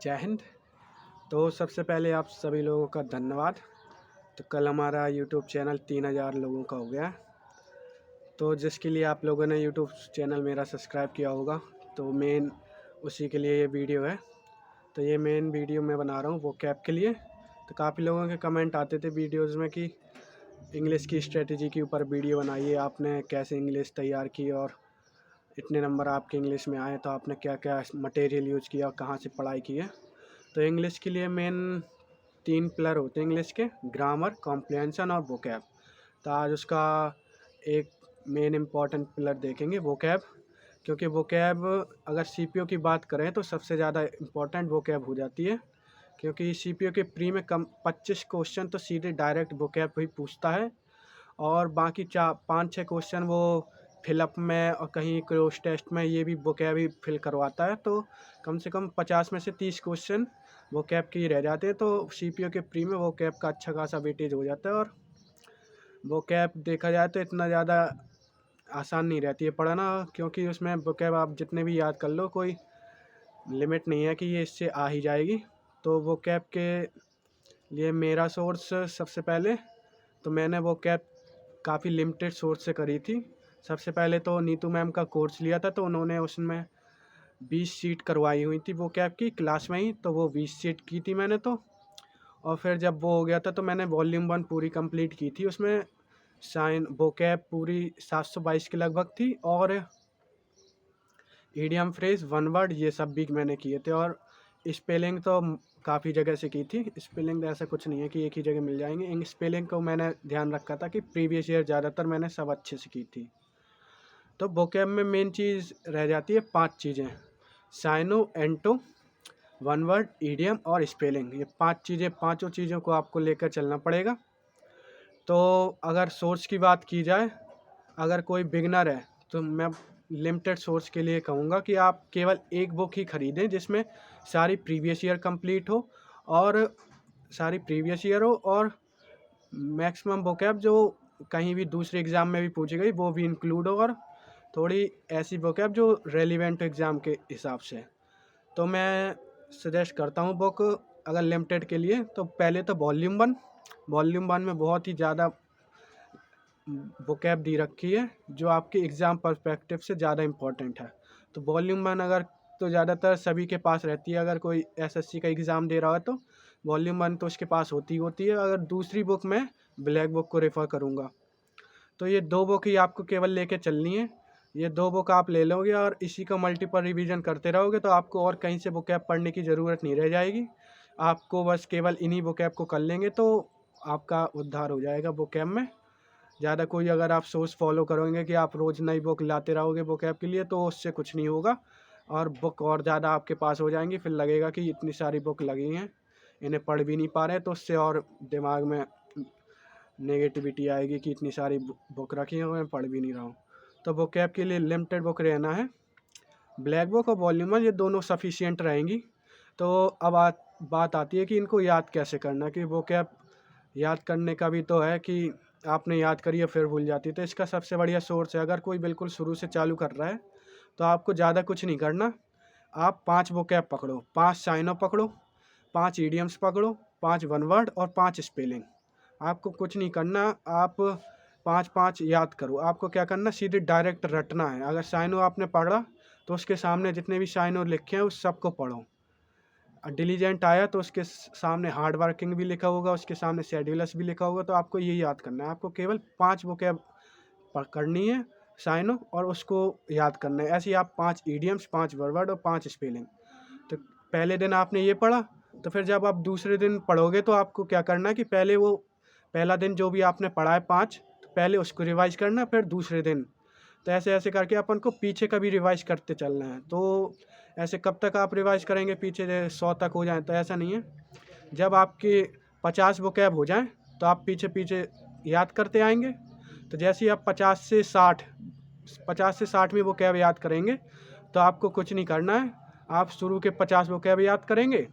जय हिंद। तो सबसे पहले आप सभी लोगों का धन्यवाद। तो कल हमारा यूट्यूब चैनल 3000 लोगों का हो गया, तो जिसके लिए आप लोगों ने यूट्यूब चैनल मेरा सब्सक्राइब किया होगा, तो मेन उसी के लिए ये वीडियो है। तो ये मेन वीडियो मैं बना रहा हूँ वो कैब के लिए। तो काफ़ी लोगों के कमेंट आते थे वीडियोज़ में कि इंग्लिश की स्ट्रेटजी के ऊपर वीडियो बनाइए, आपने कैसे इंग्लिश तैयार की और इतने नंबर आपके इंग्लिश में आए, तो आपने क्या क्या मटेरियल यूज़ किया, कहाँ से पढ़ाई की है। तो इंग्लिश के लिए मेन 3 पिलर होते हैं इंग्लिश के: ग्रामर, कॉम्प्रिहेंशन और वोकैब। तो आज उसका एक मेन इम्पॉर्टेंट पिलर देखेंगे, वोकैब। क्योंकि वोकैब अगर सीपीओ की बात करें तो सबसे ज़्यादा इम्पॉर्टेंट वोकैब हो जाती है। क्योंकि सीपीओ के प्री में कम 25 क्वेश्चन तो सीधे डायरेक्ट वोकैब ही पूछता है, और बाकी 5-6 क्वेश्चन वो फिलअप में और कहीं क्रॉस टेस्ट में ये भी वोकैब ही फिल करवाता है। तो कम से कम 50 में से 30 क्वेश्चन वोकैब के ही रह जाते हैं। तो सीपीओ के प्री में वोकैब का अच्छा खासा वेटेज हो जाता है। और वोकैब देखा जाए तो इतना ज़्यादा आसान नहीं रहती है पढ़ना, क्योंकि उसमें वोकैब आप जितने भी याद कर लो, कोई लिमिट नहीं है कि ये इससे आ ही जाएगी। तो वोकैब के लिए मेरा सोर्स सबसे पहले, तो मैंने वोकैब काफ़ी लिमिटेड सोर्स से करी थी। सबसे पहले तो नीतू मैम का कोर्स लिया था, तो उन्होंने उसमें 20 सीट करवाई हुई थी वोकैब की क्लास में ही, तो वो 20 सीट की थी मैंने तो। और फिर जब वो हो गया था तो मैंने वॉल्यूम 1 पूरी कंप्लीट की थी। उसमें साइन वोकैब पूरी 722 के लगभग थी, और ईडियम फ्रेज, वन वर्ड, ये सब भी मैंने किए थे। और स्पेलिंग तो काफ़ी जगह से की थी। स्पेलिंग तो ऐसा कुछ नहीं है कि एक ही जगह मिल जाएंगे। इन स्पेलिंग को मैंने ध्यान रखा था कि प्रीवियस ईयर ज़्यादातर मैंने सब अच्छे से की थी। तो वोकैब में मेन चीज़ रह जाती है 5 चीज़ें: साइनो, एंटो, वन वर्ड, ईडियम और स्पेलिंग। ये 5 चीज़ें, पाँचों चीज़ों को आपको लेकर चलना पड़ेगा। तो अगर सोर्स की बात की जाए, अगर कोई बिगनर है तो मैं लिमिटेड सोर्स के लिए कहूँगा कि आप केवल एक बुक ही खरीदें जिसमें सारी प्रीवियस ईयर कंप्लीट हो, और सारी प्रीवियस ईयर हो, और मैक्सिमम वोकैब जो कहीं भी दूसरे एग्ज़ाम में भी पूछी गई वो भी इंक्लूड हो, और थोड़ी ऐसी वोकैब जो रेलिवेंट एग्ज़ाम के हिसाब से। तो मैं सजेस्ट करता हूँ बुक अगर लिमिटेड के लिए, तो पहले तो वॉल्यूम 1 में बहुत ही ज़्यादा वोकैब दी रखी है जो आपके एग्ज़ाम पर्सपेक्टिव से ज़्यादा इम्पोर्टेंट है। तो वॉल्यूम 1 अगर तो ज़्यादातर सभी के पास रहती है। अगर कोई एसएससी का एग्ज़ाम दे रहा है तो वॉल्यूम 1 तो उसके पास होती है। अगर दूसरी बुक मैं ब्लैक बुक को रेफ़र करूँगा। तो ये 2 बुक ही आपको केवल लेके चलनी है। ये 2 बुक आप ले लोगे और इसी का मल्टीपल रिवीजन करते रहोगे, तो आपको और कहीं से वोकैब पढ़ने की ज़रूरत नहीं रह जाएगी। आपको बस केवल इन्हीं वोकैब को कर लेंगे तो आपका उद्धार हो जाएगा वोकैब में। ज़्यादा कोई अगर आप सोर्स फॉलो करोगे कि आप रोज़ नई बुक लाते रहोगे वोकैब के लिए, तो उससे कुछ नहीं होगा, और बुक और ज़्यादा आपके पास हो जाएंगी। फिर लगेगा कि इतनी सारी बुक लगी हैं, इन्हें पढ़ भी नहीं पा रहे, तो उससे और दिमाग में नेगेटिविटी आएगी कि इतनी सारी बुक रखी है मैं पढ़ भी नहीं रहा हूँ। तो वोकैब के लिए लिमिटेड बुक रहना है। ब्लैक बुक और वॉल्यूम 1 ये दोनों सफिशिएंट रहेंगी। तो अब बात आती है कि इनको याद कैसे करना, कि वोकैब याद करने का भी तो है कि आपने याद करी है फिर भूल जाती है। तो इसका सबसे बढ़िया सोर्स है, अगर कोई बिल्कुल शुरू से चालू कर रहा है तो आपको ज़्यादा कुछ नहीं करना। आप 5 वोकैब पकड़ो, 5 साइनो पकड़ो, 5 ईडियम्स पकड़ो, 5 वन वर्ड और 5 स्पेलिंग। आपको कुछ नहीं करना, आप 5-5 याद करो। आपको क्या करना, सीधे डायरेक्ट रटना है। अगर साइनो आपने पढ़ा तो उसके सामने जितने भी साइनो लिखे हैं उस सबको पढ़ो। डिलीजेंट आया तो उसके सामने हार्ड वर्किंग भी लिखा होगा, उसके सामने शेड्यूलस भी लिखा होगा। तो आपको ये याद करना है। आपको केवल 5 वोकैब करनी है साइनो, और उसको याद करना है। ऐसे ही आप 5 ईडियम्स, 5 वर्ड और 5 स्पेलिंग। तो पहले दिन आपने ये पढ़ा, तो फिर जब आप दूसरे दिन पढ़ोगे तो आपको क्या करना है कि पहले वो पहला दिन जो भी आपने पढ़ा है 5, तो पहले उसको रिवाइज करना, फिर दूसरे दिन। तो ऐसे ऐसे करके अपन को पीछे का भी रिवाइज करते चलना है। तो ऐसे कब तक आप रिवाइज करेंगे, पीछे 100 तक हो जाए? तो ऐसा नहीं है। जब आपके 50 वोकैब हो जाएं तो आप पीछे पीछे याद करते आएंगे। तो जैसे ही आप 50 से 60 में वोकैब याद करेंगे तो आपको कुछ नहीं करना है। आप शुरू के 50 वोकैब याद करेंगे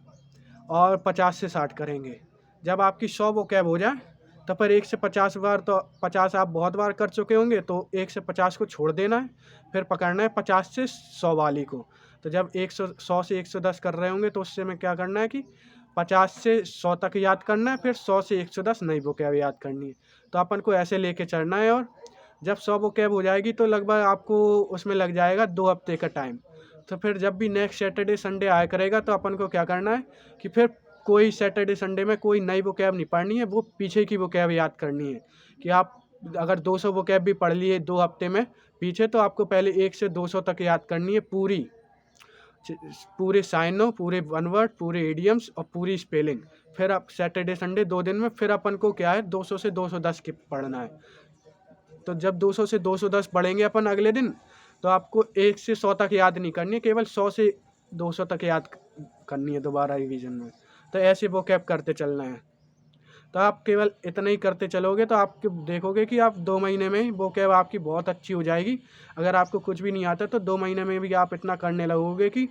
और 50 से 60 करेंगे। जब आपकी 100 वोकैब हो जाए तो फिर 1 से 50 बार, तो 50 आप बहुत बार कर चुके होंगे, तो 1 से 50 को छोड़ देना है, फिर पकड़ना है 50 से 100 वाली को। तो जब 100 से 110 कर रहे होंगे तो उससे में क्या करना है कि 50 से 100 तक याद करना है, फिर 100 से 110 नई वोकैब याद करनी है। तो अपन को ऐसे लेके चलना है, और जब 100 वोकैब हो जाएगी तो लगभग आपको उसमें लग जाएगा 2 हफ्ते का टाइम। तो फिर जब भी नेक्स्ट सैटरडे संडे आया करेगा तो अपन को क्या करना है कि फिर कोई सैटरडे संडे में कोई नई वोकैब नहीं पढ़नी है, वो पीछे की वोकैब याद करनी है। कि आप अगर 200 वोकैब भी पढ़ लिए 2 हफ्ते में पीछे, तो आपको पहले 1 से 200 तक याद करनी है पूरी, पूरे साइनो, पूरे वन वर्ड, पूरे इडियम्स और पूरी स्पेलिंग। फिर आप सैटरडे संडे 2 दिन में फिर अपन को क्या है 200 से 210 की पढ़ना है। तो जब 200 से 210 पढ़ेंगे अपन अगले दिन, तो आपको 1 से 100 तक याद नहीं करनी है, केवल 100 से 200 तक याद करनी है दोबारा रिवीजन में। तो ऐसे वोकैब करते चलना है। तो आप केवल इतना ही करते चलोगे तो आप देखोगे कि आप 2 महीने में ही वोकैब आपकी बहुत अच्छी हो जाएगी। अगर आपको कुछ भी नहीं आता तो 2 महीने में भी आप इतना करने लगोगे कि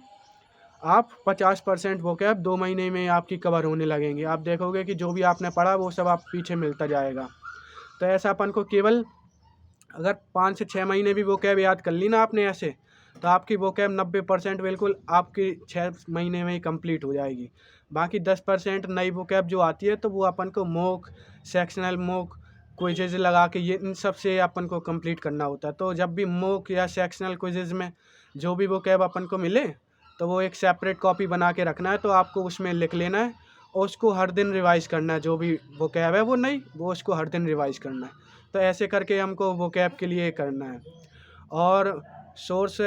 आप 50% वोकैब 2 महीने में आपकी कवर होने लगेंगे। आप देखोगे कि जो भी आपने पढ़ा वो सब आप पीछे मिलता जाएगा। तो ऐसा अपन को केवल अगर 5 से 6 महीने भी वोकैब याद कर ली ना आपने ऐसे, तो आपकी वोकैब 90% बिल्कुल आपकी 6 महीने में ही कंप्लीट हो जाएगी। बाकी 10% नई वोकैब जो आती है तो वो अपन को मॉक, सेक्शनल मॉक, क्विज़ेज़ लगा के ये इन सब से अपन को कंप्लीट करना होता है। तो जब भी मॉक या सेक्शनल क्विज़ेज़ में जो भी वोकैब अपन को मिले तो वो एक सेपरेट कॉपी बना के रखना है, तो आपको उसमें लिख लेना है और उसको हर दिन रिवाइज़ करना है। जो भी वोकैब है वो नई, वो उसको हर दिन रिवाइज़ करना है। तो ऐसे करके हमको वोकैब के लिए करना है। और सोर्स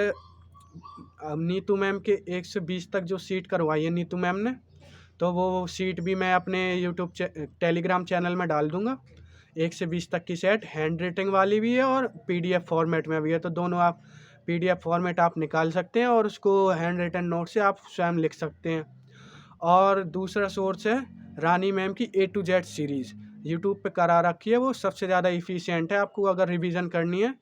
नीतू मैम के 1 से 20 तक जो सीट करवाई है नीतू मैम ने, तो वो सीट भी मैं अपने यूट्यूब टेलीग्राम चैनल में डाल दूँगा। 1 से 20 तक की सेट हैंड राइटिंग वाली भी है और पीडीएफ फॉर्मेट में भी है। तो दोनों आप पीडीएफ फॉर्मेट आप निकाल सकते हैं और उसको हैंड रिटन नोट से आप स्वयं लिख सकते हैं। और दूसरा सोर्स है रानी मैम की A to Z series, YouTube पे करा रखी है, वो सबसे ज़्यादा इफ़िशिएंट है। आपको अगर रिवीजन करनी है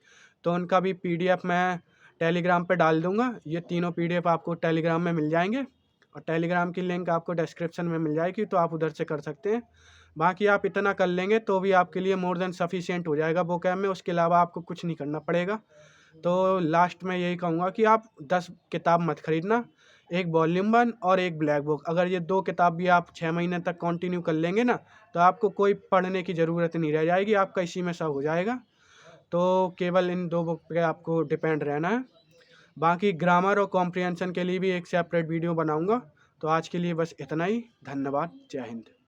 तो उनका भी पीडीएफ मैं टेलीग्राम पे डाल दूँगा। ये तीनों पीडीएफ आपको टेलीग्राम में मिल जाएंगे और टेलीग्राम की लिंक आपको डिस्क्रिप्शन में मिल जाएगी, तो आप उधर से कर सकते हैं। बाकी आप इतना कर लेंगे तो भी आपके लिए मोर देन सफिशिएंट हो जाएगा वोकैब में, उसके अलावा आपको कुछ नहीं करना पड़ेगा। तो लास्ट में यही कहूँगा कि आप 10 किताब मत खरीदना, एक वॉल्यूम 1 और एक ब्लैक बुक। अगर ये 2 किताब भी आप 6 महीने तक कंटिन्यू कर लेंगे ना, तो आपको कोई पढ़ने की ज़रूरत नहीं रह जाएगी, आपका इसी में सब हो जाएगा। तो केवल इन 2 बुक पे आपको डिपेंड रहना है। बाकी ग्रामर और कॉम्प्रिहेंशन के लिए भी एक सेपरेट वीडियो बनाऊँगा। तो आज के लिए बस इतना ही। धन्यवाद। जय हिंद।